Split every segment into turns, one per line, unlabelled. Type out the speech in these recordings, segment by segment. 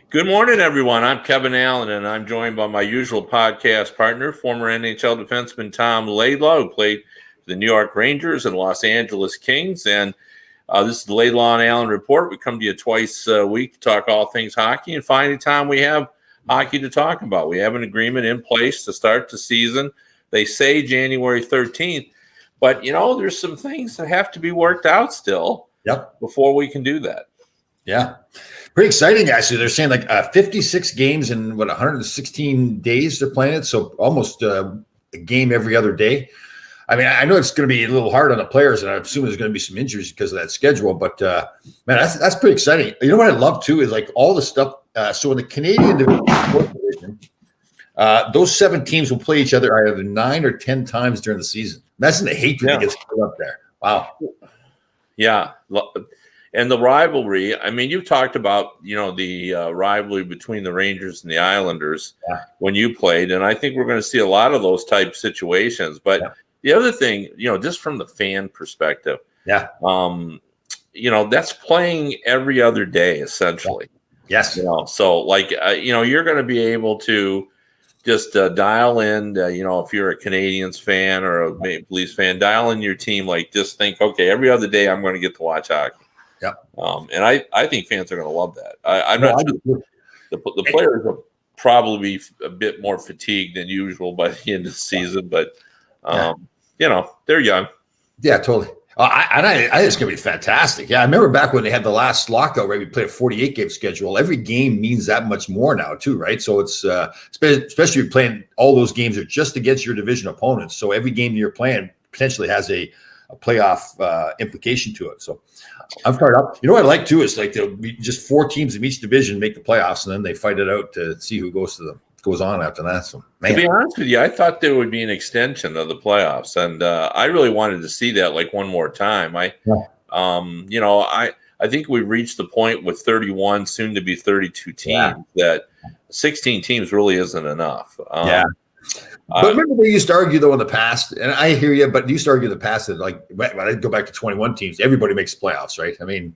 Good morning, everyone. I'm Kevin Allen, and I'm joined by my usual podcast partner, former NHL defenseman Tom Laidlaw, who played for the New York Rangers and Los Angeles Kings. And this is the Laidlaw and Allen Report. We come to you twice a week to talk all things hockey. And finally, Tom, we have hockey to talk about. We have an agreement in place to start the season. They say January 13th, but, there's some things that have to be worked out still before we can do that.
Yeah. Pretty exciting, actually. They're saying 56 games in 116 days they're playing it. So almost a game every other day. I mean, I know it's going to be a little hard on the players, and I assume there's going to be some injuries because of that schedule. But, man, that's pretty exciting. You know what I love, too, is all the stuff. So in the Canadian division, those 7 teams will play each other either 9 or 10 times during the season. Imagine the hatred that gets put up there. Wow.
Yeah. And the rivalry, I mean, you talked about, the rivalry between the Rangers and the Islanders when you played. And I think we're going to see a lot of those type situations. But the other thing, just from the fan perspective, that's playing every other day, essentially.
Yes.
So you're going to be able to just dial in, if you're a Canadiens fan or a Maple Leafs fan, dial in your team, just think, okay, every other day I'm going to get to watch hockey.
Yeah.
And I think fans are going to love that. I'm not sure the players will probably be a bit more fatigued than usual by the end of the season, but they're young.
Yeah, totally. I think it's going to be fantastic. Yeah, I remember back when they had the last lockout, right? We played a 48-game schedule. Every game means that much more now, too, right? So it's especially you're playing all those games are just against your division opponents. So every game you're playing potentially has a playoff implication to it. So I'm fired up. You know what I like too is there'll be just 4 teams in each division make the playoffs, and then they fight it out to see who goes on after that. So, man.
To be honest with you, I thought there would be an extension of the playoffs, and I really wanted to see that one more time. I think we've reached the point with 31, soon to be 32 teams that 16 teams really isn't enough.
But remember they used to argue, though, in the past, and I hear you, but they used to argue in the past that, when I go back to 21 teams, everybody makes playoffs, right? I mean,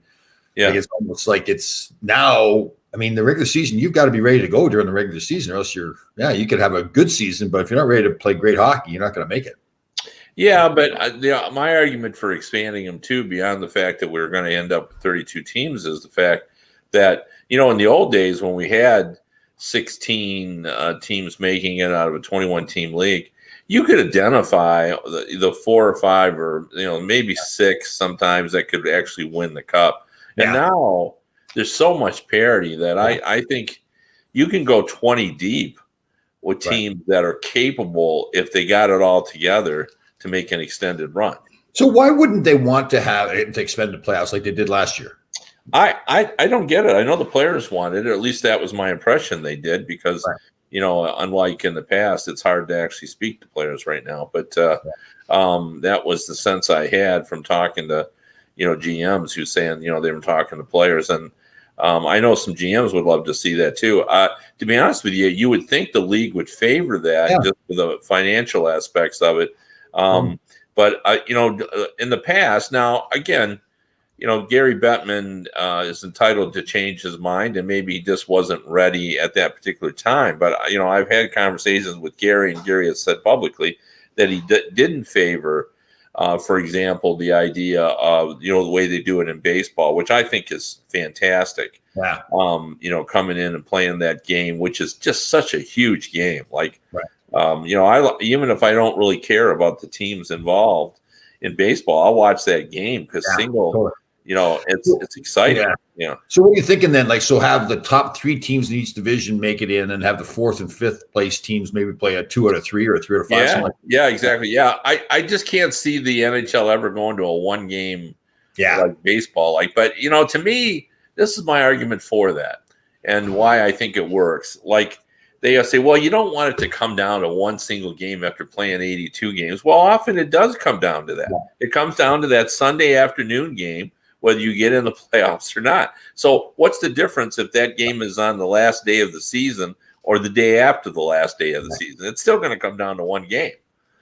it's almost it's now, I mean, the regular season, you've got to be ready to go during the regular season, or else you could have a good season, but if you're not ready to play great hockey, you're not going to make it.
Yeah, but my argument for expanding them, too, beyond the fact that we're going to end up with 32 teams is the fact that, in the old days when we had 16 teams making it out of a 21-team league, you could identify the 4 or 5 or maybe 6 sometimes that could actually win the cup. And now there's so much parity that I think you can go 20 deep with teams that are capable, if they got it all together, to make an extended run.
So why wouldn't they want to have it to expand the playoffs like they did last year?
I don't get it. I know the players wanted it, or at least that was my impression they did, because, unlike in the past, it's hard to actually speak to players right now. But that was the sense I had from talking to, GMs who saying, they were talking to players. And I know some GMs would love to see that too. To be honest with you, you would think the league would favor that just for the financial aspects of it. But, in the past, now, again, Gary Bettman is entitled to change his mind, and maybe he just wasn't ready at that particular time. But, I've had conversations with Gary, and Gary has said publicly that he didn't favor, for example, the idea of, the way they do it in baseball, which I think is fantastic.
Yeah.
Coming in and playing that game, which is just such a huge game. Even if I don't really care about the teams involved in baseball, I'll watch that game because it's exciting. Yeah.
So what are you thinking then? So have the top 3 teams in each division make it in, and have the 4th and 5th place teams maybe play a 2 out of 3 or a 3 out of 5.
Yeah, exactly. Yeah, I just can't see the NHL ever going to a 1 game like baseball. But to me, this is my argument for that, and why I think it works. They say, well, you don't want it to come down to 1 single game after playing 82 games. Well, often it does come down to that. Yeah. It comes down to that Sunday afternoon game, whether you get in the playoffs or not. So what's the difference if that game is on the last day of the season or the day after the last day of the season? It's still going to come down to 1 game.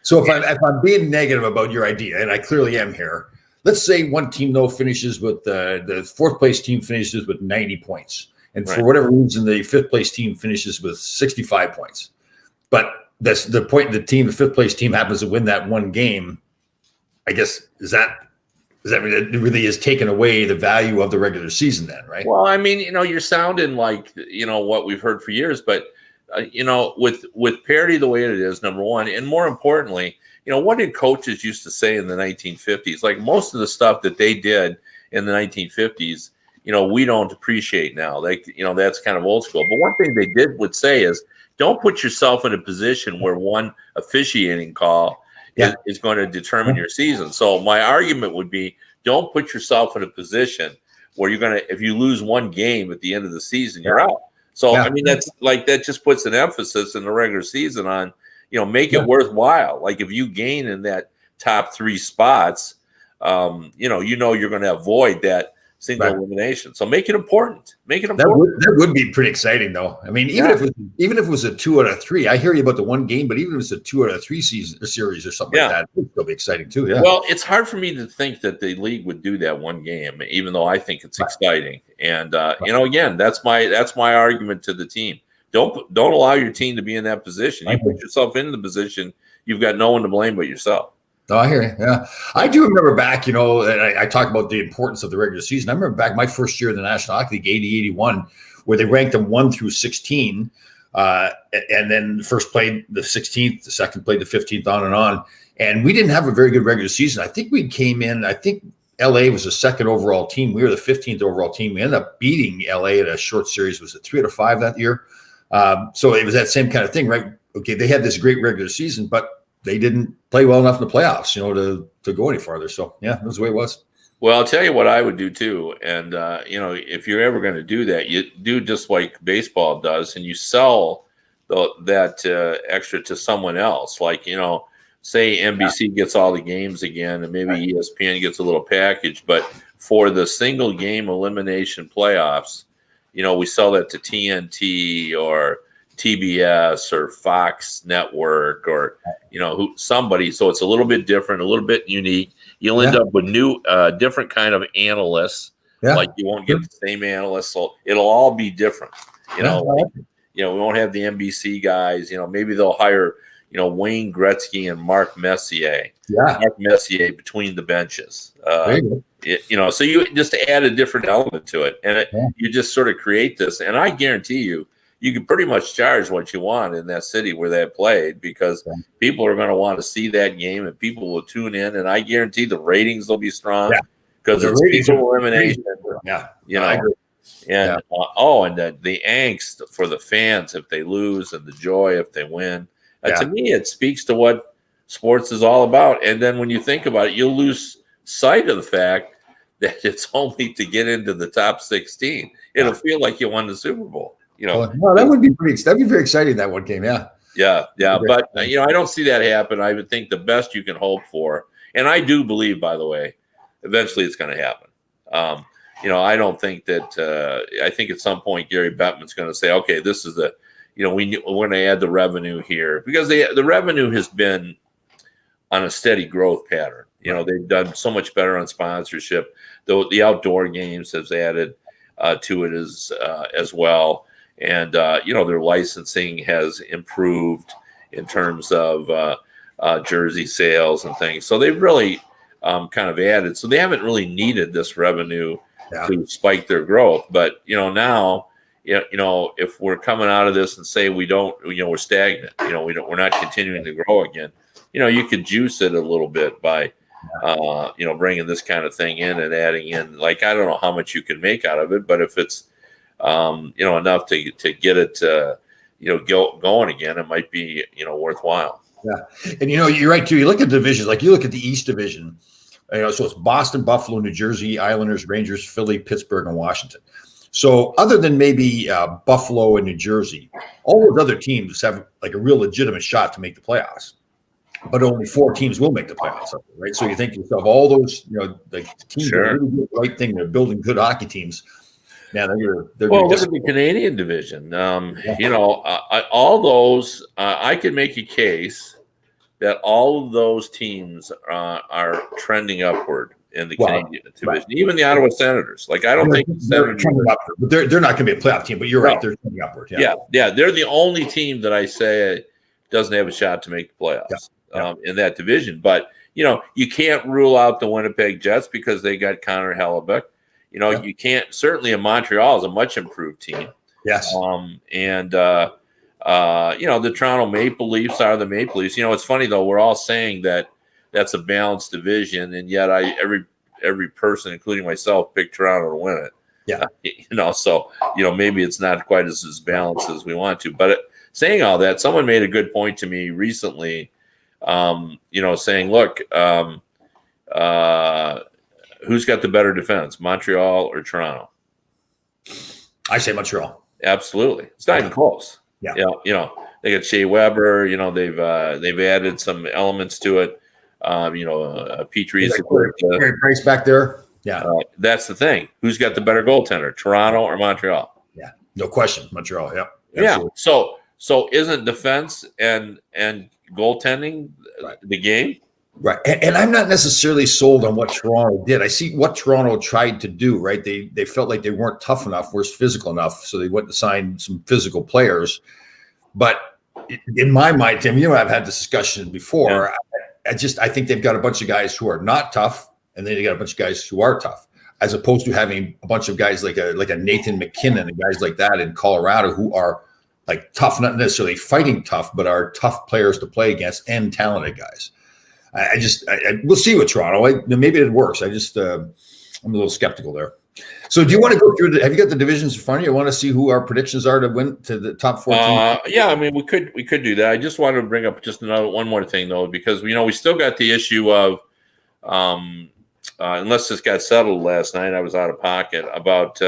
So if I'm being negative about your idea, and I clearly am here, let's say one team finishes with the 4th place team finishes with 90 points. And
Right.
for whatever reason, the fifth place team finishes with 65 points. But that's the point. The fifth place team happens to win that one game. I guess does that mean it really is taken away the value of the regular season then, right?
Well, I mean, you're sounding like what we've heard for years, but with parity the way it is, number one, and more importantly, what did coaches used to say in the 1950s? Like most of the stuff that they did in the 1950s, we don't appreciate now. Like that's kind of old school. But one thing they would say is, don't put yourself in a position where one officiating call is going to determine your season. So my argument would be, don't put yourself in a position where if you lose one game at the end of the season, you're out. So, I mean, that just puts an emphasis in the regular season on, make it worthwhile. Like if you gain in that top 3 spots, you're going to avoid that single elimination. So make it important. Make it important.
That would be pretty exciting, though. I mean, even if it was a 2 out of 3, I hear you about the one game, but even if it's a 2 out of 3 series or something like that, it would still be exciting too. Yeah.
Well, it's hard for me to think that the league would do that one game, even though I think it's exciting. And again, that's my argument to the team. Don't allow your team to be in that position. You put yourself in the position, you've got no one to blame but yourself.
Oh, I hear you. Yeah. I do remember back, and I talk about the importance of the regular season. I remember back my first year in the National Hockey League, 80-81, where they ranked them 1 through 16. And then the first played the 16th, the second played the 15th, on and on. And we didn't have a very good regular season. I think LA was the second overall team. We were the 15th overall team. We ended up beating LA in a short series. Was it 3 out of 5 that year? So it was that same kind of thing, right? Okay, they had this great regular season, but they didn't play well enough in the playoffs, to go any farther. So yeah, that's the way it was.
Well, I'll tell you what I would do too. And if you're ever going to do that, you do just like baseball does, and you sell that extra to someone else. Like say NBC gets all the games again, and maybe ESPN gets a little package, but for the single game elimination playoffs, we sell that to TNT or TBS or Fox Network or somebody. So it's a little bit different, a little bit unique. You'll end up with new, different kind of analysts. Like you won't get the same analysts, so it'll all be different. We won't have the NBC guys. Maybe they'll hire Wayne Gretzky and Mark Messier. Mark Messier between the benches. So you just add a different element to it, and you just sort of create this. And I guarantee you can pretty much charge what you want in that city where they played, because people are going to want to see that game and people will tune in. And I guarantee the ratings will be strong because it's single elimination. And the angst for the fans if they lose and the joy if they win. To me, it speaks to what sports is all about. And then when you think about it, you'll lose sight of the fact that it's only to get into the top 16. It'll feel like you won the Super Bowl.
Well, that'd be very exciting, that one game.
Yeah. But I don't see that happen. I would think the best you can hope for, and I do believe, by the way, eventually it's going to happen. I don't think that. I think at some point Gary Bettman's going to say, okay, this is we're going to add the revenue here, because the revenue has been on a steady growth pattern. They've done so much better on sponsorship. The outdoor games has added to it as well. And, their licensing has improved in terms of jersey sales and things. So they've really kind of added. So they haven't really needed this revenue to spike their growth. But, now, if we're coming out of this and say we don't, we're stagnant, we're not continuing to grow again, you could juice it a little bit by, bringing this kind of thing in and adding in, like, I don't know how much you can make out of it, but if it's, enough to get it, going again, it might be, worthwhile.
Yeah. And, you're right too. You look at divisions, like you look at the East Division, so it's Boston, Buffalo, New Jersey, Islanders, Rangers, Philly, Pittsburgh, and Washington. So other than maybe Buffalo and New Jersey, all those other teams have like a real legitimate shot to make the playoffs, but only 4 teams will make the playoffs, right? So you think to yourself, all those, the teams are really doing the right thing. They're building good hockey teams. Yeah, they're
look at the Canadian division. All those, I could make a case that all of those teams are trending upward. in the Canadian division. Even the Ottawa Senators. Like I don't think the Senators
they're not going to be a playoff team. But you're right; they're trending upward.
Yeah, they're the only team that I say doesn't have a shot to make the playoffs in that division. But you can't rule out the Winnipeg Jets because they got Connor Hellebuck. You can't. Certainly, in Montreal is a much improved team.
Yes.
The Toronto Maple Leafs are the Maple Leafs. It's funny though. We're all saying that that's a balanced division, and yet every person, including myself, picked Toronto to win it.
Yeah.
So maybe it's not quite as balanced as we want to. But saying all that, someone made a good point to me recently. Saying, look, who's got the better defense, Montreal or Toronto?
I say Montreal.
Absolutely, it's not even close.
Yeah.
They got Shea Weber. They've added some elements to it. Petrie's
Carey Price back there. Yeah,
that's the thing. Who's got the better goaltender, Toronto or Montreal?
Yeah, no question, Montreal. Yep.
Yeah. So isn't defense and goaltending the game?
Right. And I'm not necessarily sold on what Toronto did. I see what Toronto tried to do, right? They felt like they weren't tough enough, weren't physical enough, so they went and signed some physical players. But in my mind, Tim, I've had this discussion before. Yeah. I think they've got a bunch of guys who are not tough, and then they got a bunch of guys who are tough, as opposed to having a bunch of guys like a Nathan McKinnon and guys like that in Colorado who are like tough, not necessarily fighting tough, but are tough players to play against and talented guys. We'll see with Toronto. Maybe it works. I'm a little skeptical there. So do you want to go through have you got the divisions in front of you? I want to see who our predictions are to win to the top 14.
Yeah, I mean, we could do that. I just wanted to bring up just one more thing though, because we still got the issue of unless this got settled last night, I was out of pocket about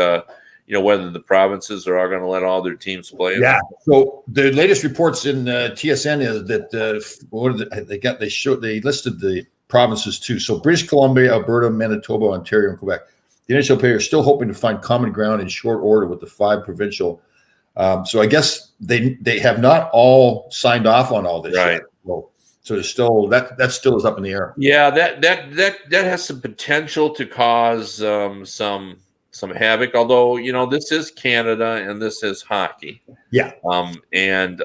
whether the provinces are all going to let all their teams play.
Yeah. So the latest reports in TSN is that they listed the provinces too. So British Columbia, Alberta, Manitoba, Ontario, and Quebec. The NHL players are still hoping to find common ground in short order with the 5 provincial. So I guess they have not all signed off on all this.
Right.
Yet. So there's still that still is up in the air.
Yeah, that has some potential to cause some havoc, although this is Canada and this is hockey.
Yeah.
And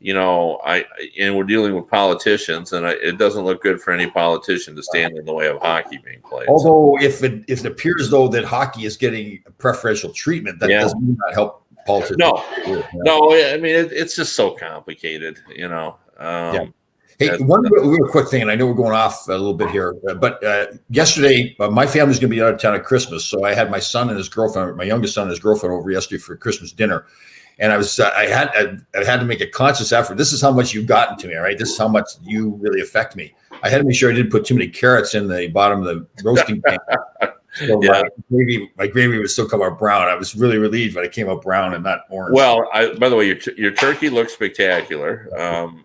we're dealing with politicians, and it doesn't look good for any politician to stand in the way of hockey being played.
Although if it appears though that hockey is getting preferential treatment, that does not help politicians.
No. I mean it's just so complicated.
Hey, one real quick thing, and I know we're going off a little bit here, but yesterday, my family's going to be out of town at Christmas, so I had my son and his girlfriend, my youngest son and his girlfriend, over yesterday for Christmas dinner, and I had to make a conscious effort. This is how much you've gotten to me, right? This is how much you really affect me. I had to make sure I didn't put too many carrots in the bottom of the roasting pan. So my gravy would still come out brown. I was really relieved when it came out brown and not orange.
Well, by the way, your turkey looks spectacular.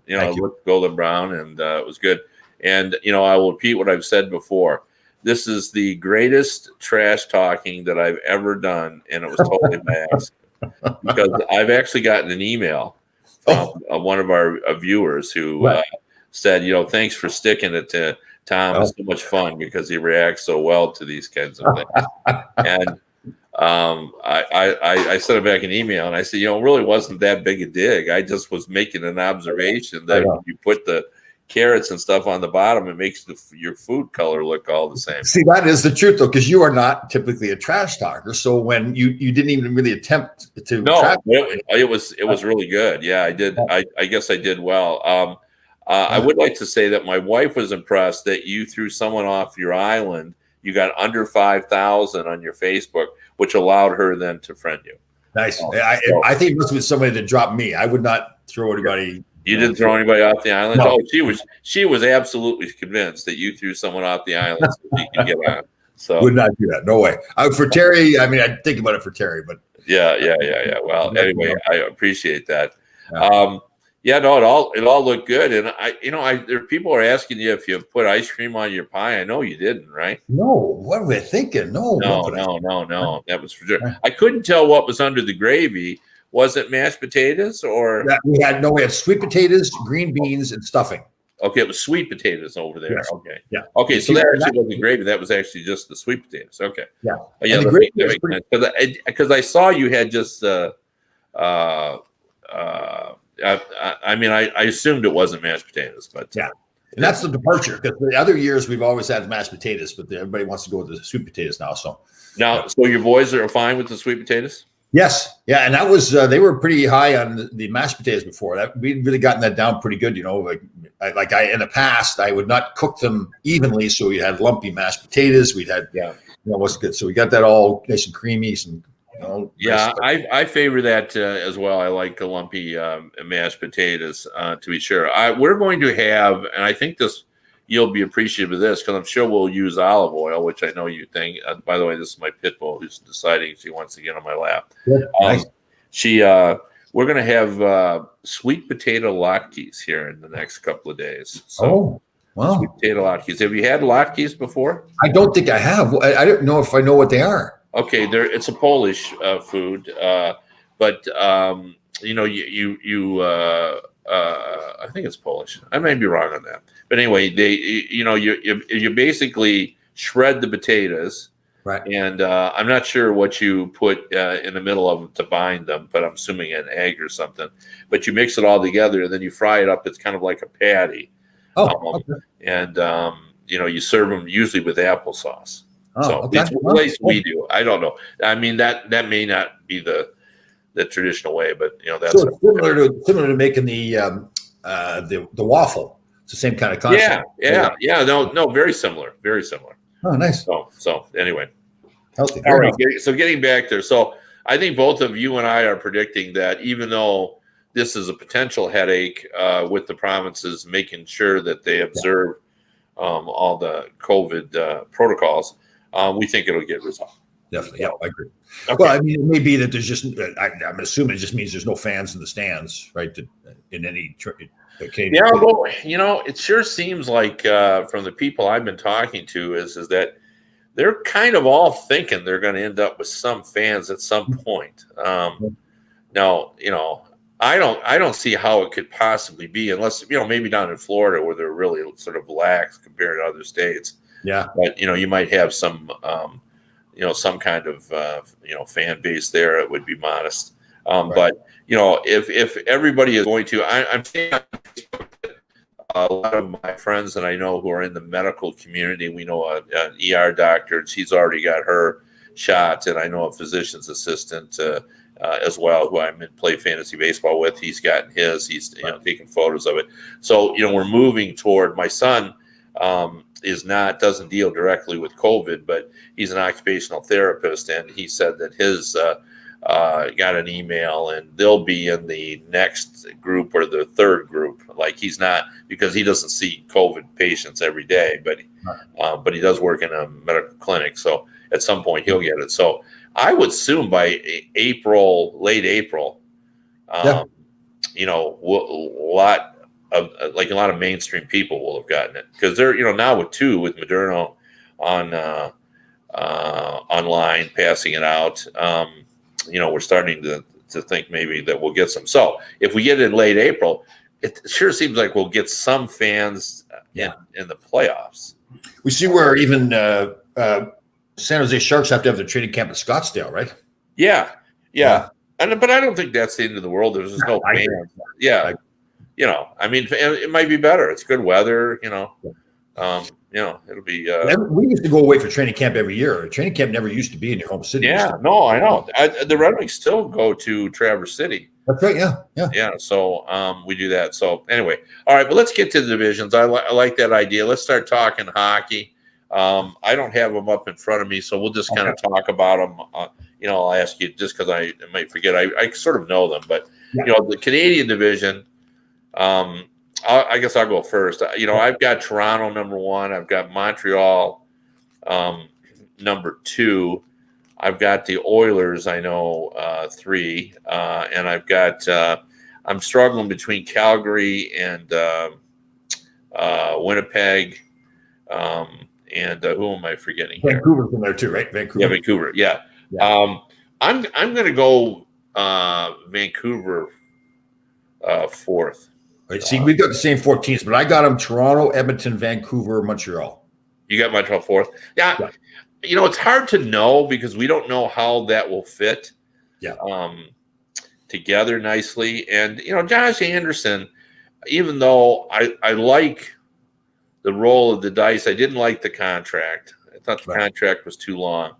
It looked golden brown, and it was good. And I will repeat what I've said before. This is the greatest trash talking that I've ever done, and it was totally my accident. Because I've actually gotten an email from one of our viewers who said, thanks for sticking it to Tom. It's so much fun because he reacts so well to these kinds of things. And I sent him back an email and I said, it really wasn't that big a dig. I just was making an observation that when you put the carrots and stuff on the bottom, it makes your food color look all the same.
See, that is the truth though, because you are not typically a trash talker. So when you didn't even really attempt to
it was really good. Yeah, I did. I guess I did well. I would like to say that my wife was impressed that you threw someone off your island. You got under 5,000 on your Facebook, which allowed her then to friend you.
Nice. I think it must have been somebody that dropped me. I would not throw anybody.
You didn't throw anybody off the island?
No.
Oh, she was absolutely convinced that you threw someone off the island so she could get on. So
would not do that. No way. For Terry, I mean, I'd think about it for Terry, but
yeah. Well, anyway, I appreciate that. Yeah. It all looked good, and there people are asking you if you put ice cream on your pie. I know you didn't, right?
No, what were they thinking? No.
That was for sure. I couldn't tell what was under the gravy. Was it mashed potatoes or?
We had sweet potatoes, green beans, and stuffing.
Okay, it was sweet potatoes over there.
Yes.
Okay.
Yeah.
Okay, so
See,
that actually wasn't gravy. That was actually just the sweet potatoes. Okay.
Yeah.
Yeah,
And the
that
gravy
that
is
makes
pretty.
sense. Because I saw you had just I mean, I assumed it wasn't mashed potatoes, but
Yeah. And that's the departure, because the other years we've always had mashed potatoes, but everybody wants to go with the sweet potatoes now. So
now, so your boys are fine with the sweet potatoes?
yes, yeah, and that was they were pretty high on the mashed potatoes before that. We'd really gotten that down pretty good, like I in the past I would not cook them evenly, so we had lumpy mashed potatoes. We'd had what's good, so we got that all nice and creamy,
Yeah,
nice,
I favor that as well. I like the lumpy mashed potatoes to be sure. We're going to have, and I think you'll be appreciative of this because I'm sure we'll use olive oil, which I know you think. By the way, this is my pit bull who's deciding she wants to get on my lap.
Yeah, nice.
We're going to have sweet potato latkes here in the next couple of days. So,
wow.
Sweet potato latkes. Have you had latkes before?
I don't think I have. I don't know if I know what they are.
Okay, it's a Polish food, but I think it's Polish. I may be wrong on that, but anyway, you basically shred the potatoes,
right?
And I'm not sure what you put in the middle of them to bind them, but I'm assuming an egg or something. But you mix it all together, and then you fry it up. It's kind of like a patty.
Okay.
And you serve them usually with applesauce. So
okay.
At least we do. I don't know. I mean that may not be the traditional way, but that's
so it's similar to making the waffle. It's the same kind of concept.
Yeah. No, very similar. Very similar.
Oh, nice.
So anyway,
healthy.
All right. So getting back there, so I think both of you and I are predicting that even though this is a potential headache with the provinces making sure that they observe all the COVID protocols. We think it'll get resolved.
Definitely. Yeah, I agree. Okay. Well, I mean, it may be that there's just, I'm assuming it just means there's no fans in the stands, right? In any occasion.
Yeah, well, it sure seems like from the people I've been talking to is that they're kind of all thinking they're going to end up with some fans at some point. Now, I don't see how it could possibly be unless, maybe down in Florida where they're really sort of lax compared to other states.
Yeah.
But, you might have some, some kind of, fan base there. It would be modest. Right. But, if everybody is going to, I'm saying a lot of my friends that I know who are in the medical community, we know an ER doctor, she's already got her shot. And I know a physician's assistant as well, who I'm in play fantasy baseball with. He's gotten his, he's taking photos of it. So, we're moving toward, my son, doesn't deal directly with COVID, but he's an occupational therapist, and he said that his got an email, and they'll be in the next group or the third group. Like he's not, because he doesn't see COVID patients every day, but he does work in a medical clinic. So at some point he'll get it. So I would assume by late April, a lot of mainstream people will have gotten it, because they're now with Moderna online passing it out. We're starting to think maybe that we'll get some. So if we get it in late April, it sure seems like we'll get some fans in the playoffs.
We see where even San Jose Sharks have to have their training camp in Scottsdale, right?
Yeah. But I don't think that's the end of the world. There's just no fans. Yeah. I mean, it might be better. It's good weather, it'll be.
We used to go away for training camp every year. Training camp never used to be in your home city.
Yeah, no, I know. The Red Wings still go to Traverse City.
That's right. Yeah.
Yeah. So we do that. So anyway, all right, but let's get to the divisions. I like that idea. Let's start talking hockey. I don't have them up in front of me, so we'll just kind of talk about them. I'll ask you just because I might forget. I sort of know them, but the Canadian division. I guess I'll go first. I've got Toronto number 1. I've got Montreal number 2. I've got the Oilers, 3. And I've got I'm struggling between Calgary and Winnipeg. And who am I forgetting here?
Vancouver's in there too, right? Vancouver.
Yeah, Vancouver. Yeah. I'm going to go Vancouver 4th.
Right, see, we've got the same 4 teams, but I got them Toronto, Edmonton, Vancouver, Montreal.
You got Montreal fourth. Yeah. It's hard to know because we don't know how that will fit together nicely. And, Josh Anderson, even though I like the roll of the dice, I didn't like the contract. I thought the contract was too long.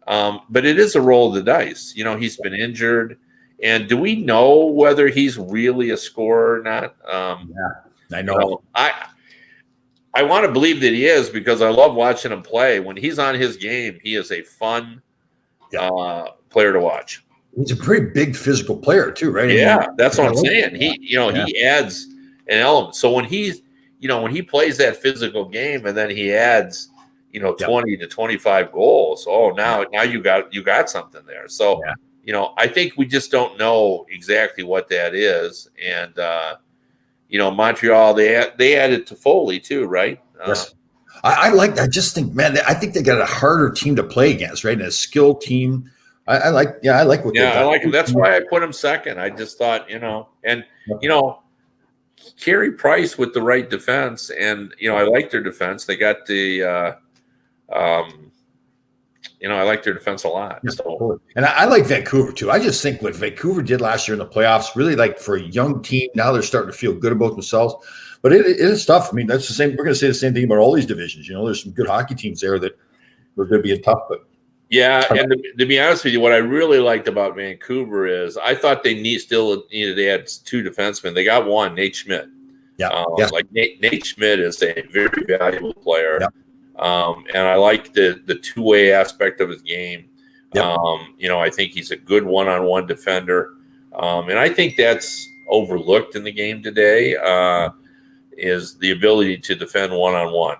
But it is a roll of the dice. He's been injured. And do we know whether he's really a scorer or not?
I know.
I want to believe that he is because I love watching him play. When he's on his game, he is a fun player to watch.
He's a pretty big physical player too, right?
That's what I'm saying. He adds an element. So when when he plays that physical game and then he adds 20 to 25 goals, now you got something there. So I think we just don't know exactly what that is. And Montreal, they added Toffoli too, right?
Yes. I just think, man, I think they got a harder team to play against, right? And a skilled team. I like what they
I like him. That's why I put him second. I just thought, Carey Price with the right defense, and I like their defense. They got the I like their defense a lot. So.
And I like Vancouver too. I just think what Vancouver did last year in the playoffs, really like for a young team, now they're starting to feel good about themselves. But it is tough. I mean, that's the same. We're going to say the same thing about all these divisions. There's some good hockey teams there that are going to be tough. But
and to be honest with you, what I really liked about Vancouver is I thought they still needed to add 2 defensemen. They got one, Nate Schmidt. Like Nate Schmidt is a very valuable player. And I like the two-way aspect of his game. I think he's a good one-on-one defender. And I think that's overlooked in the game today, is the ability to defend one-on-one.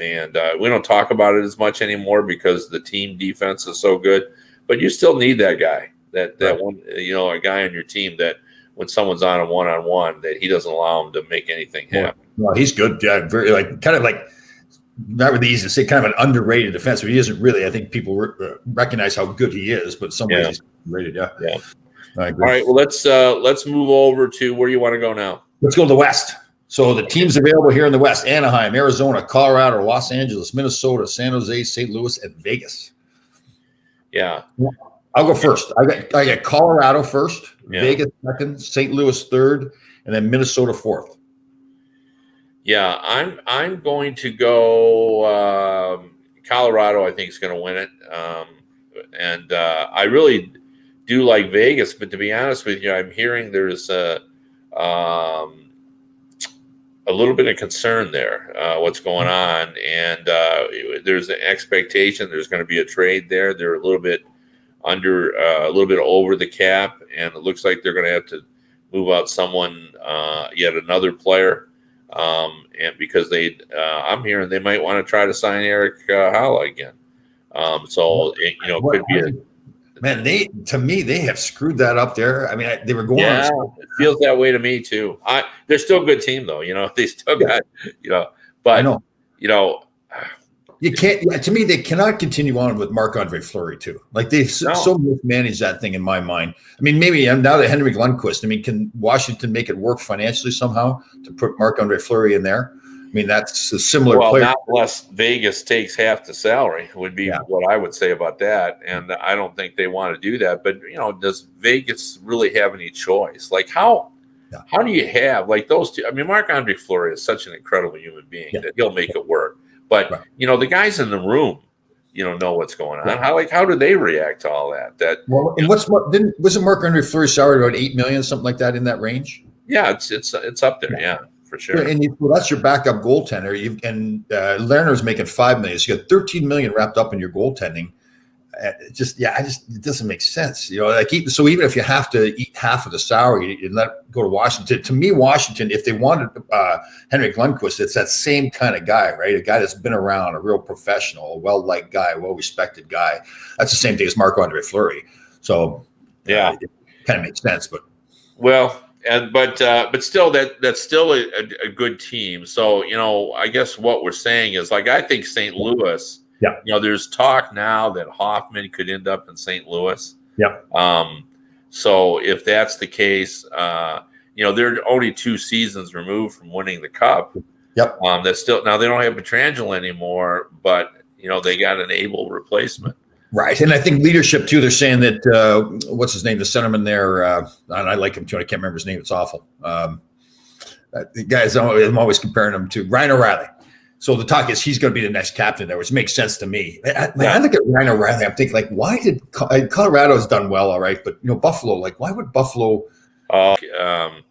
And we don't talk about it as much anymore because the team defense is so good. But you still need that guy, that one, a guy on your team that when someone's on a one-on-one, that he doesn't allow him to make anything happen.
Well, he's good. Yeah, very not really easy to say, kind of an underrated defense, but he isn't really. I think people recognize how good he is, but some ways he's rated. Yeah. I agree.
All right. Well, let's move over to where you want to go now.
Let's go to the West. So the teams available here in the West: Anaheim, Arizona, Colorado, Los Angeles, Minnesota, San Jose, St. Louis, and Vegas.
Yeah.
I'll go first. I got Colorado first, Vegas second, St. Louis third, and then Minnesota fourth.
Yeah, I'm going to go Colorado. I think is going to win it, and I really do like Vegas. But to be honest with you, I'm hearing there's a little bit of concern there. What's going on? And there's an expectation there's going to be a trade there. They're a little bit under, a little bit over the cap, and it looks like they're going to have to move out someone, yet another player. And because I'm hearing they might want to try to sign Erik Haula again. It could be
man. They have screwed that up there. I mean, they were going.
Yeah, it feels that way to me too. They're still a good team though. They still got, but you can't.
Yeah, to me, they cannot continue on with Marc-Andre Fleury too. Like they so mismanaged that thing in my mind. I mean, maybe now that Henrik Lundqvist. I mean, can Washington make it work financially somehow to put Marc-Andre Fleury in there? I mean, that's a similar player.
Not unless Vegas takes half the salary would be what I would say about that. And I don't think they want to do that. But does Vegas really have any choice? Like how do you have like those two? I mean, Marc-Andre Fleury is such an incredible human being that he'll make it work. But the guys in the room, know what's going on. How do they react to all that?
And wasn't Marc-Andre Fleury salary about $8 million, something like that in that range?
Yeah, it's up there. Yeah, for sure.
And that's your backup goaltender. And Lerner's making $5 million. So you got $13 million wrapped up in your goaltending. It doesn't make sense. So even if you have to eat half of the salary and let it go to Washington, to me, Washington, if they wanted Henrik Lundqvist, it's that same kind of guy, right? A guy that's been around, a real professional, a well-liked guy, a well-respected guy. That's the same thing as Marc-Andre Fleury. So it kind of makes sense, but
but still, that's still a good team. So I guess what we're saying is I think St. Louis. Yeah. There's talk now that Hoffman could end up in St. Louis.
Yeah.
So if that's the case, they're only 2 seasons removed from winning the Cup.
Yep.
That's still now they don't have Pietrangelo anymore, but they got an able replacement.
Right. And I think leadership too. They're saying that what's his name, the centerman there, and I like him too. I can't remember his name. It's awful. The guys, I'm always comparing him to Ryan O'Reilly. So the talk is he's going to be the next captain there, which makes sense to me. I look at Ryan O'Reilly. I'm thinking, like, why did Colorado's done well, all right, but Buffalo, like, why would Buffalo?
And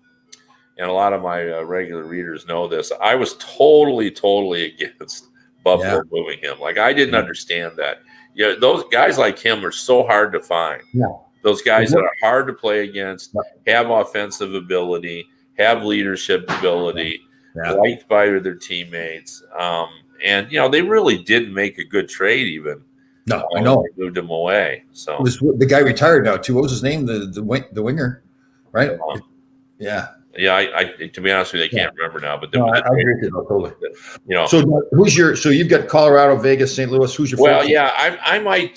a lot of my regular readers know this. I was totally against Buffalo moving him. Like, I didn't understand that. Those guys like him are so hard to find.
Yeah.
Those guys that are hard to play against, have offensive ability, have leadership ability, liked by their teammates. And they really didn't make a good trade even.
No, I know.
They moved him away. So
the guy retired now too. What was his name? The winger, right? Yeah.
Yeah, I to be honest with you, I can't remember now. But
I agree with you totally. So you've got Colorado, Vegas, St. Louis. Who's your?
Well, yeah, I might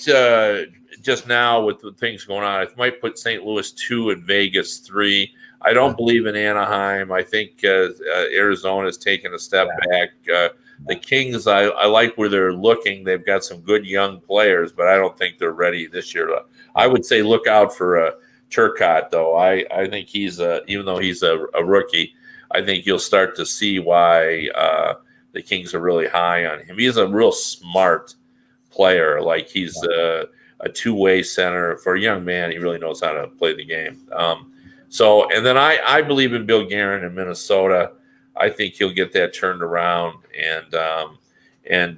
just now with the things going on, I might put St. Louis 2 and Vegas 3. I don't believe in Anaheim. I think Arizona's taken a step back. The Kings, I like where they're looking. They've got some good young players, but I don't think they're ready this year. I would say look out for Turcotte, though. I think he's even though he's a rookie, I think you'll start to see why the Kings are really high on him. He's a real smart player. Like he's a two-way center for a young man. He really knows how to play the game. And then I believe in Bill Guerin in Minnesota. I think he'll get that turned around, and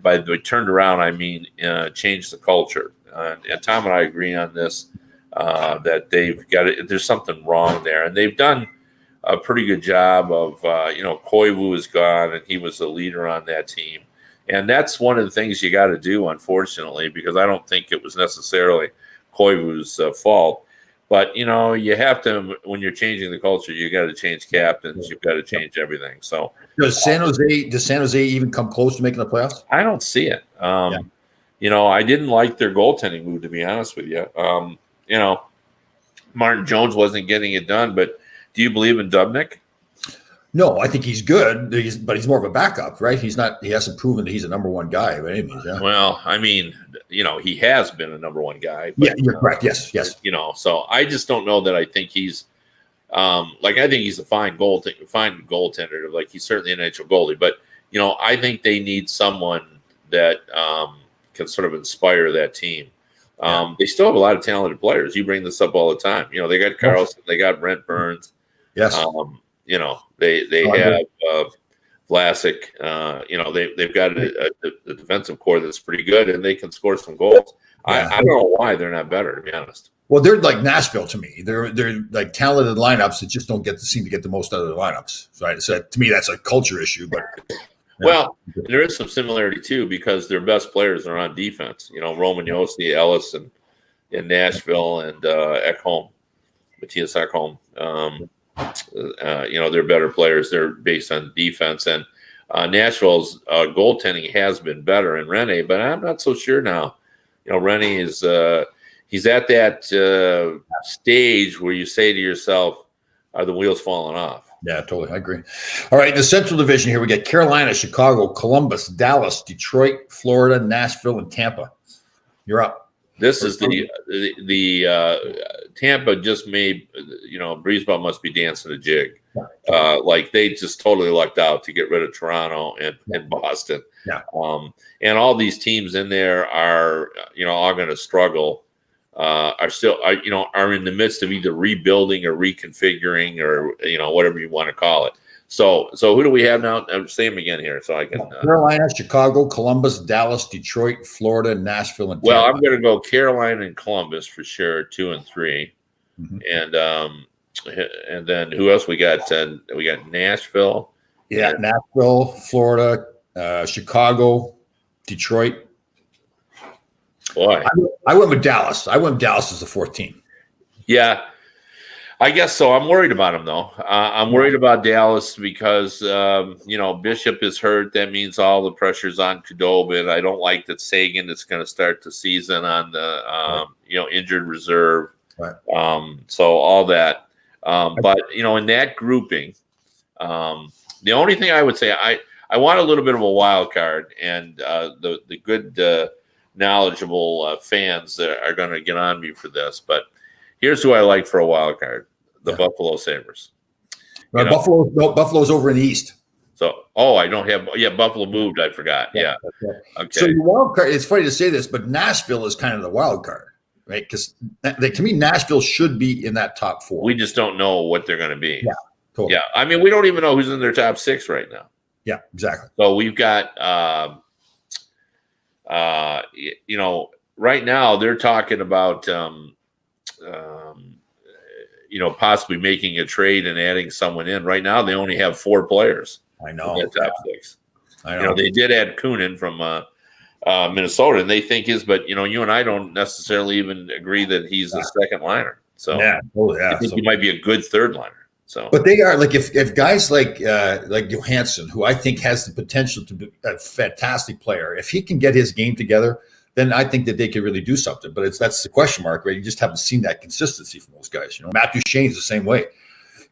by the turned around, I mean change the culture. And Tom and I agree on this. That they've got it. There's something wrong there, and they've done a pretty good job of. Koivu is gone, and he was the leader on that team, and that's one of the things you got to do, unfortunately, because I don't think it was necessarily Koivu's fault. But you have to when you're changing the culture, you got to change captains. You've got to change everything. So
does San Jose even come close to making the playoffs?
I don't see it. I didn't like their goaltending move, to be honest with you. Martin Jones wasn't getting it done, but do you believe in Dubnyk?
No, I think he's good, but he's more of a backup, right? He's not. He hasn't proven that he's a number one guy by any means. Yeah.
Well, I mean, he has been a number one guy.
But, yeah, you're correct. Yes.
So I just don't know that I think he's I think he's a fine goaltender. Like he's certainly an NHL goalie, but I think they need someone that can sort of inspire that team. They still have a lot of talented players. You bring this up all the time. They got Carlson, they got Brent Burns.
Yes.
They have Vlasic. They've got a defensive core that's pretty good, and they can score some goals. Yeah. I don't know why they're not better, to be honest.
Well, they're like Nashville to me. They're like talented lineups that just don't seem to get the most out of the lineups. Right. So to me, that's a culture issue. But
well, there is some similarity too because their best players are on defense. Roman Josi, Ellis, and in Nashville, and Ekholm, Matthias Ekholm. They're better players. They're based on defense, and Nashville's goaltending has been better in Rene, but I'm not so sure now. Rene is he's at that stage where you say to yourself, "Are the wheels falling off?"
Yeah, totally. I agree. All right, in the Central Division here, we get Carolina, Chicago, Columbus, Dallas, Detroit, Florida, Nashville, and Tampa. You're up.
This is the Tampa just made, Breezeball must be dancing a jig. Like they just totally lucked out to get rid of Toronto and Boston.
Yeah.
And all these teams in there are, all going to struggle. Are in the midst of either rebuilding or reconfiguring or whatever you want to call it. So who do we have now? Say them again here, so I can.
Carolina, Chicago, Columbus, Dallas, Detroit, Florida, Nashville, and Tampa.
Well, I'm going to go Carolina and Columbus for sure, 2 and 3, and then who else we got? We got Nashville.
Yeah, Nashville, Florida, Chicago, Detroit.
Boy,
I went with Dallas. I went with Dallas as the 4th team.
Yeah, I guess so. I'm worried about him, though. I'm worried about Dallas because, Bishop is hurt. That means all the pressure's on Khudobin. I don't like that Sagan is going to start the season on the, injured reserve.
Right.
So all that. But in that grouping, the only thing I would say, I want a little bit of a wild card, and the good, knowledgeable fans that are going to get on me for this. But here's who I like for a wild card: the Buffalo Sabres.
Buffalo's over in the East.
So, I don't have. Yeah, Buffalo moved. I forgot. Yeah. Okay.
So your wild card. It's funny to say this, but Nashville is kind of the wild card, right? Because to me, Nashville should be in that top 4.
We just don't know what they're going to be.
Yeah. Totally.
Yeah. I mean, we don't even know who's in their top 6 right now.
Yeah. Exactly.
So we've got, right now they're talking about, possibly making a trade and adding someone in. Right now, they only have 4 players.
I know.
In top 6.
I know.
They did add Kunin from Minnesota, and they think but you and I don't necessarily even agree that he's a second liner. So
I think
he might be a good third liner. So,
but they are like if guys like Johansson, who I think has the potential to be a fantastic player, if he can get his game together, then I think that they could really do something. But that's the question mark, right? You just haven't seen that consistency from those guys. Matt Duchene's the same way.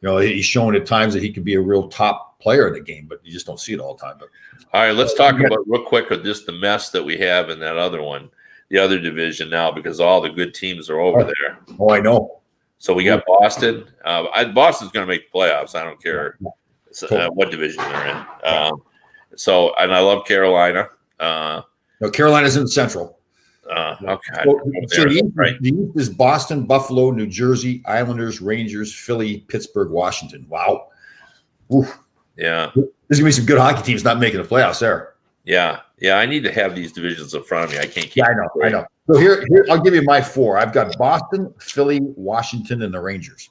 He's shown at times that he could be a real top player in the game, but you just don't see it all the time. But
all right, let's talk about real quick of just the mess that we have in that other one, the other division now, because all the good teams are over there.
Oh, I know.
So we got Boston. Boston's going to make the playoffs. I don't care what division they're in. And I love Carolina.
No, Carolina's in the Central.
Okay.
So the East is Boston, Buffalo, New Jersey, Islanders, Rangers, Philly, Pittsburgh, Washington. Wow. Oof.
Yeah.
There's going to be some good hockey teams not making the playoffs there.
Yeah. Yeah. I need to have these divisions in front of me. I can't keep.
Yeah, I know. So here, I'll give you my 4. I've got Boston, Philly, Washington, and the Rangers.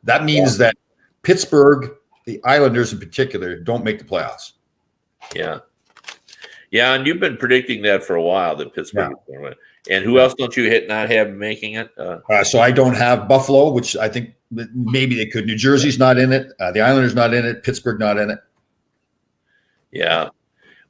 That means that Pittsburgh, the Islanders in particular, don't make the playoffs.
Yeah. Yeah, and you've been predicting that for a while, that Pittsburgh is going to win. And who else don't you not have making it?
So I don't have Buffalo, which I think maybe they could. New Jersey's not in it. The Islanders not in it. Pittsburgh not in it.
Yeah.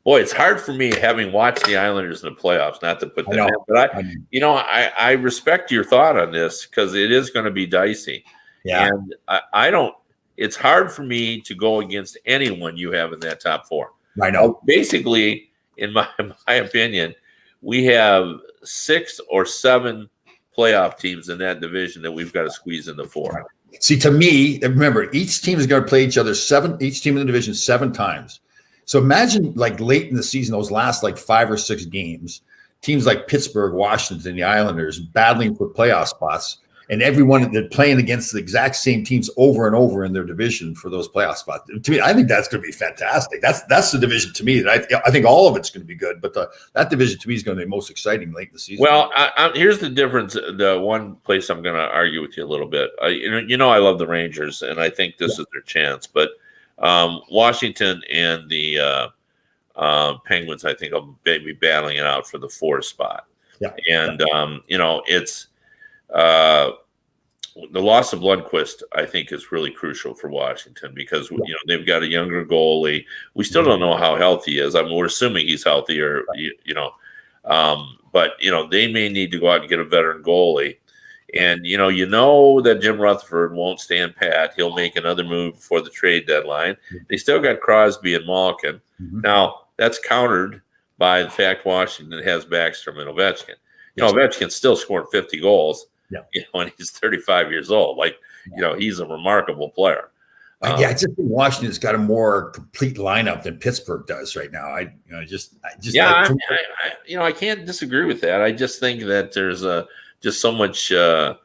Boy, it's hard for me, having watched the Islanders in the playoffs, not to put them in. But I respect your thought on this, because it is going to be dicey.
Yeah.
And I don't. It's hard for me to go against anyone you have in that top 4.
I know.
Basically, in my opinion, we have 6 or 7 playoff teams in that division that we've got to squeeze into 4.
See, to me, remember, each team is going to play each team in the division 7 times. So imagine like late in the season, those last like 5 or 6 games, teams like Pittsburgh, Washington, the Islanders battling for playoff spots, and everyone they're playing against the exact same teams over and over in their division for those playoff spots. To me, I think that's going to be fantastic. That's the division to me that I think all of it's going to be good, but that division to me is going to be most exciting late in the season.
Well, here's the difference. The one place I'm going to argue with you a little bit. I love the Rangers, and I think this is their chance. But Washington and the Penguins, I think, will be battling it out for the 4th spot.
Yeah,
and it's. The loss of Lundqvist, I think, is really crucial for Washington, because they've got a younger goalie. We still don't know how healthy he is. We're assuming he's healthy, or but they may need to go out and get a veteran goalie. And that Jim Rutherford won't stand pat. He'll make another move before the trade deadline. They still got Crosby and Malkin. Mm-hmm. Now that's countered by the fact Washington has Backstrom and Ovechkin. Ovechkin's still scoring 50 goals.
Yeah.
When he's 35 years old. He's a remarkable player.
I just think Washington's got a more complete lineup than Pittsburgh does right now. I
can't disagree with that. I just think that there's just so much. There's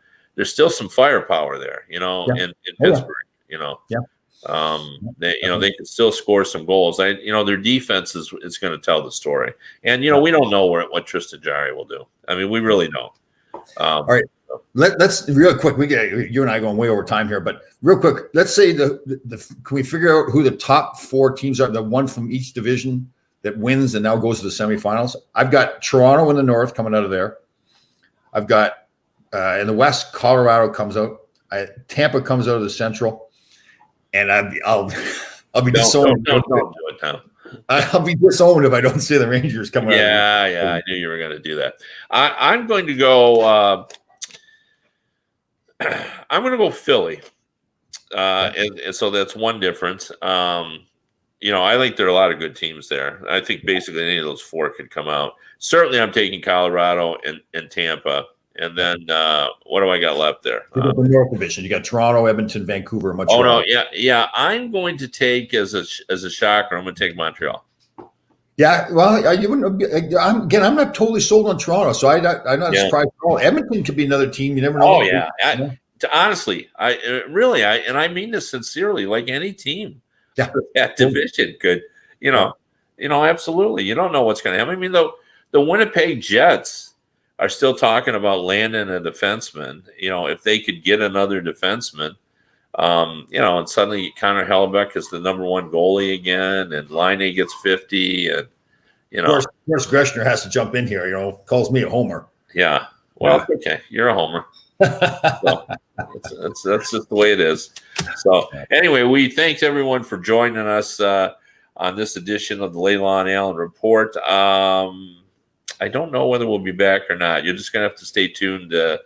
still some firepower there, in Pittsburgh. They can still score some goals. Their defense is going to tell the story, and we don't know what Tristan Jarry will do. I mean, we really don't.
All right. Let's real quick. You and I going way over time here, but real quick. Let's say can we figure out who the top 4 teams are? The one from each division that wins and now goes to the semifinals. I've got Toronto in the North coming out of there. I've got in the West, Colorado comes out. Tampa comes out of the Central, and I'll be disowned.
Don't do it, Tom.
I'll be disowned if I don't see the Rangers coming out.
Yeah, I knew you were going to do that. I'm going to go. I'm going to go Philly. and so that's one difference. I think there are a lot of good teams there. I think basically any of those four could come out. Certainly, I'm taking Colorado and Tampa. And then what do I got left there?
The North Division. You got Toronto, Edmonton, Vancouver, Montreal.
Oh no, yeah. I'm going to take as a shocker. I'm going to take Montreal.
Yeah, well, you wouldn't. I'm not totally sold on Toronto, so I'm not surprised at all. Edmonton could be another team. You never know.
Oh yeah, honestly, I mean this sincerely. Like any team, that division could, absolutely. You don't know what's going to happen. I mean, the Winnipeg Jets are still talking about landing a defenseman. If they could get another defenseman, and suddenly Connor Hellebuck is the number one goalie again, and Laine gets 50, and
Of course, Greshner has to jump in here. Calls me a homer.
Yeah. Well, okay, you're a homer. So, that's just the way it is. So anyway, we thanks everyone for joining us on this edition of the Laidlaw and Allen Report. I don't know whether we'll be back or not. You're just going to have to stay tuned to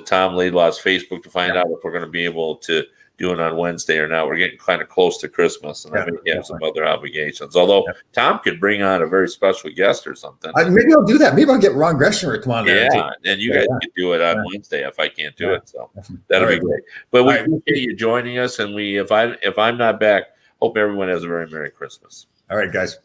Tom Laidlaw's Facebook to find out if we're going to be able to do it on Wednesday or not. We're getting kind of close to Christmas, and I may have some other obligations. Although Tom could bring on a very special guest or something.
Maybe I'll do that. Maybe I'll get Ron Greshner to come on there.
Yeah, and you guys can do it on Wednesday if I can't do it. So that'll be great. But we appreciate you joining us, and if I'm not back, hope everyone has a very Merry Christmas.
All right, guys.